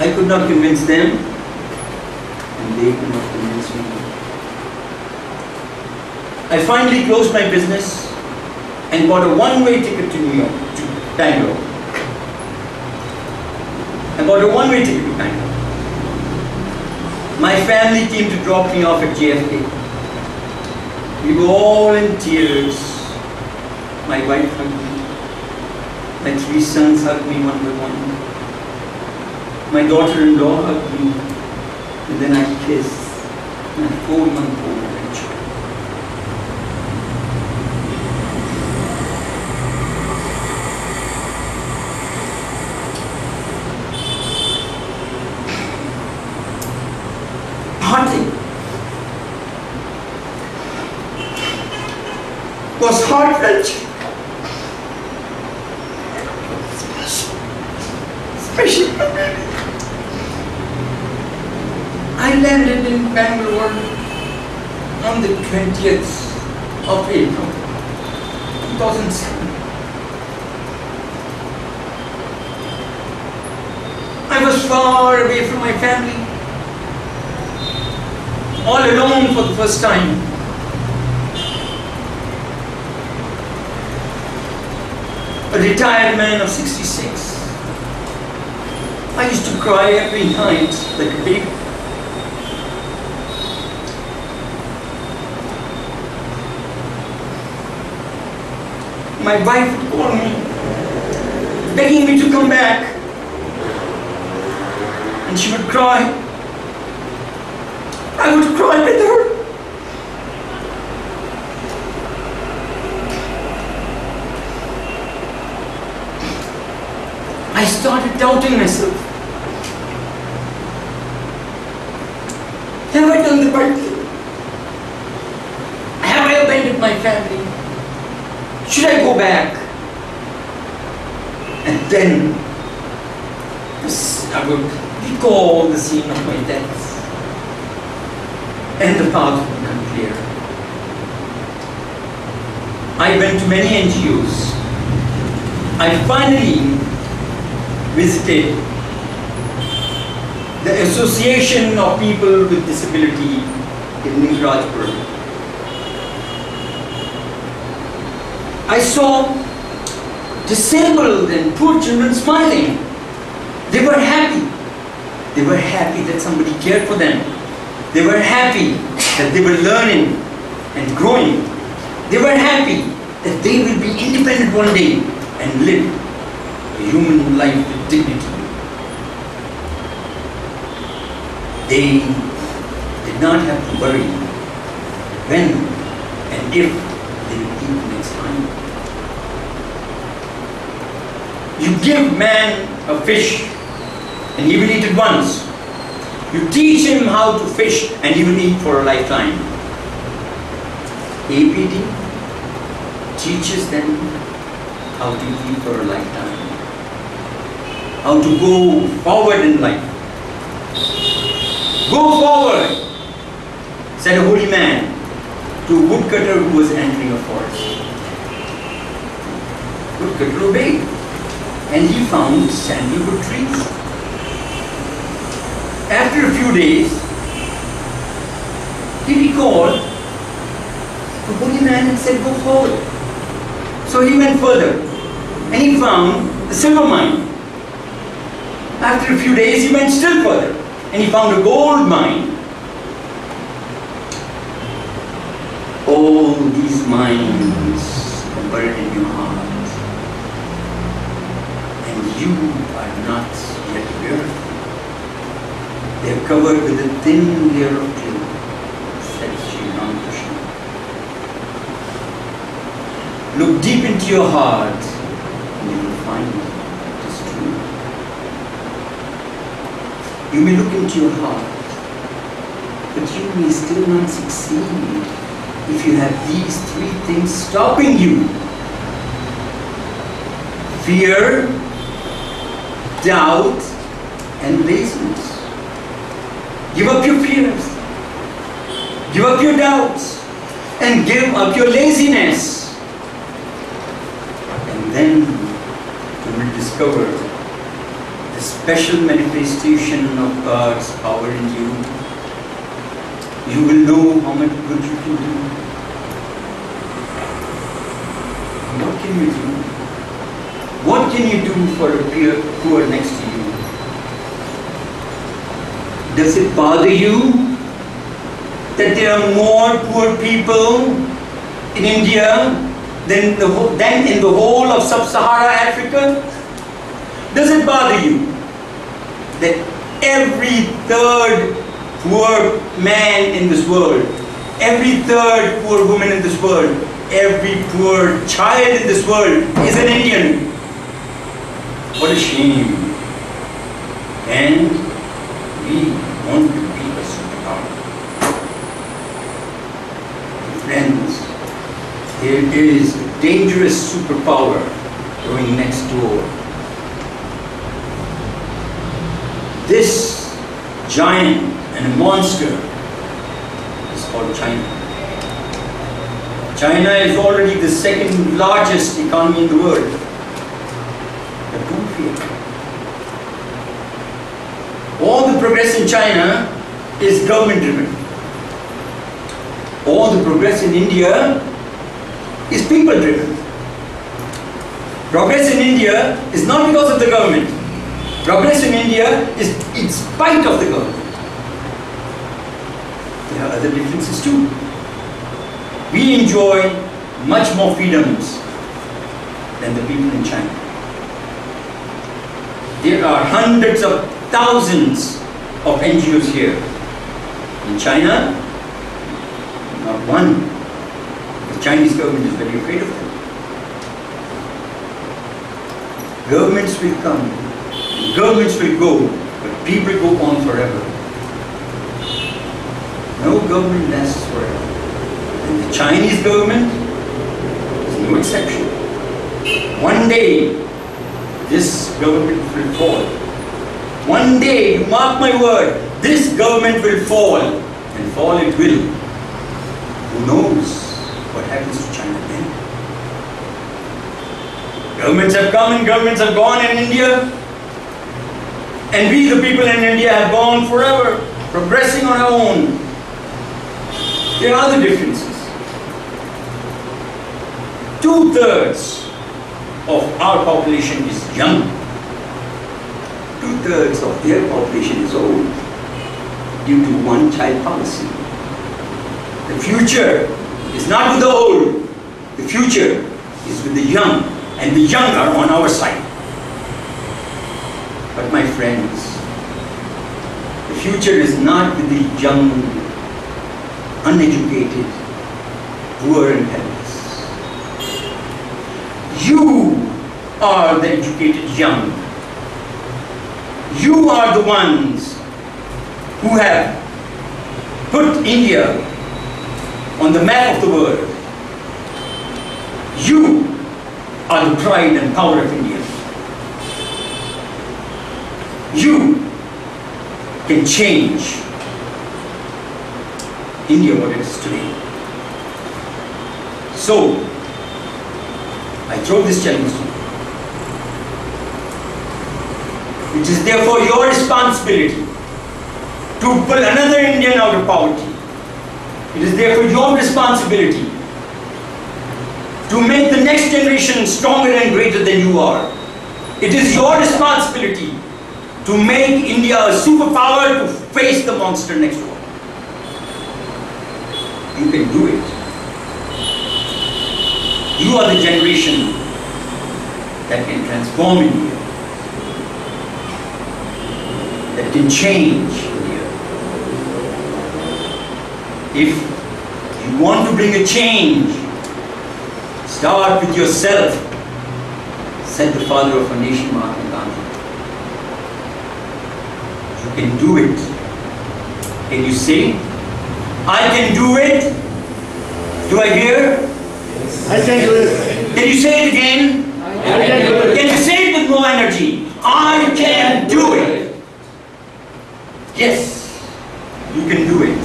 I could not convince them, and they could not convince me. I finally closed my business and bought a one-way ticket to New York, to Bangalore. I bought a one-way ticket to Bangalore. My family came to drop me off at JFK. We were all in tears. My wife hugged me. My 3 sons hugged me one by one. My daughter-in-law hugged me. And then I kissed my 4-month-old grandchild. Parting was heart-wrenching. Especially my baby. I landed in Bangalore on the 20th of April, 2007. I was far away from my family, all alone for the first time. A retired man of 66. I used to cry every night like a baby. My wife would call me, begging me to come back, and she would cry. I would cry with her. I started doubting myself. Have I done the right thing? Have I abandoned my family? Should I go back? And then I would recall the scene of my death, and the path would become clear. I went to many NGOs. I finally visited the Association of People with Disability in Rajpur. I saw disabled and poor children smiling. They were happy. They were happy that somebody cared for them. They were happy that they were learning and growing. They were happy that they will be independent one day and live a human life with dignity. They did not have to worry when and if they will eat next time. You give man a fish and he will eat it once. You teach him how to fish and he will eat for a lifetime. APD teaches them how to eat for a lifetime. How to go forward in life. Go forward, said a holy man to a woodcutter who was entering a forest. Woodcutter obeyed, and he found sandalwood trees. After a few days, he recalled the holy man and said, go forward. So he went further, and he found the silver mine. After a few days, he went still further, and he found a gold mine. All these mines are buried in your heart, and you are not yet aware. They are covered with a thin layer of clay, said Sri Ramakrishna. Look deep into your heart, and you will find it is true. You may look into your heart, but you may still not succeed if you have these 3 things stopping you. Fear, doubt, and laziness. Give up your fears, give up your doubts, and give up your laziness. And then you will discover the the special manifestation of God's power in you, you will know how much good you can do. What can you do? What can you do for a poor next to you? Does it bother you that there are more poor people in India than in the whole of sub-Sahara Africa? Does it bother you that every third poor man in this world, every third poor woman in this world, every poor child in this world is an Indian? What a shame. And we want to be a superpower. Friends, there is a dangerous superpower going next door. This giant and a monster is called China. China is already the second largest economy in the world. But don't fear. All the progress in China is government driven. All the progress in India is people driven. Progress in India is not because of the government. Progress in India is in spite of the government. There are other differences too. We enjoy much more freedoms than the people in China. There are hundreds of thousands of NGOs here. In China, not one. The Chinese government is very afraid of them. Governments will come, and governments will go, but people go on forever. No government lasts forever. And the Chinese government is no exception. One day, this government will fall. One day, you mark my word, this government will fall, and fall it will. Who knows what happens to China then? Governments have come and governments have gone in India, and we, the people in India, have gone forever, progressing on our own. There are other differences. 2/3 of our population is young. 2/3 of their population is old due to one-child policy. The future is not with the old. The future is with the young, and the young are on our side. But my friends, the future is not with the young, uneducated, poor and helpless. You are the educated young. You are the ones who have put India on the map of the world. You are the pride and power of India. You can change India what it is today. So, I throw this challenge to you. It is therefore your responsibility to pull another Indian out of poverty. It is therefore your responsibility to make the next generation stronger and greater than you are. It is your responsibility to make India a superpower to face the monster next door. You can do it. You are the generation that can transform India, that can change India. If you want to bring a change, start with yourself, said the father of our nation, Mahatma Gandhi. You can do it. Can you say, I can do it? Do I hear? I can do it. Can you say it again? I can do it. Can you say it with more energy? I can do it. Yes, you can do it.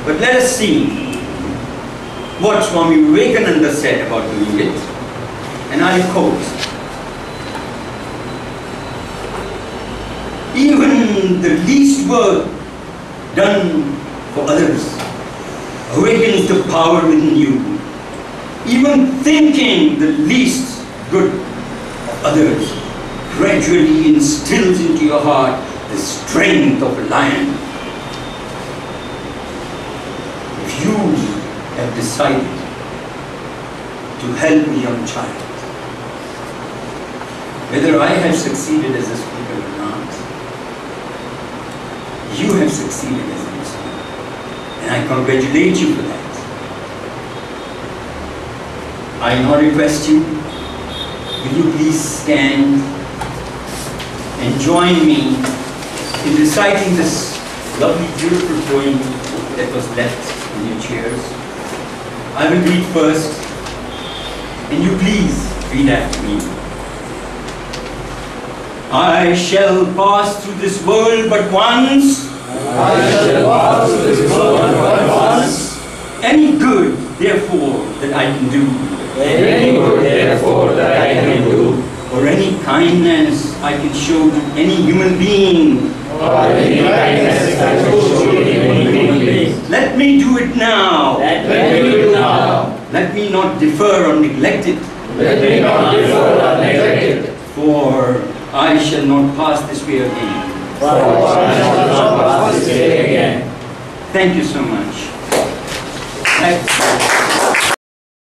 But let us see what Swami Vivekananda said about doing it. And I'll quote. even the least work done for others awakens the power within you. Even thinking the least good of others gradually instills into your heart the strength of a lion. If you have decided to help a young child, whether I have succeeded as a speaker or not, you have succeeded as a Muslim, and I congratulate you for that. I now request you, will you please stand and join me in reciting this lovely, beautiful poem that was left in your chairs. I will read first, and you please read after me. I shall pass through this world but once. I shall pass through this world but once. Any good, therefore, that I can do. Any good, therefore, that I can do. Or any kindness I can show to any human being. Or any kindness I can show to any human being. Let me do it now. Let me do it now. Let me not defer or neglect it. Let me not defer or neglect it. For I shall not pass this way again. For I shall not pass this way again. Thank you so much.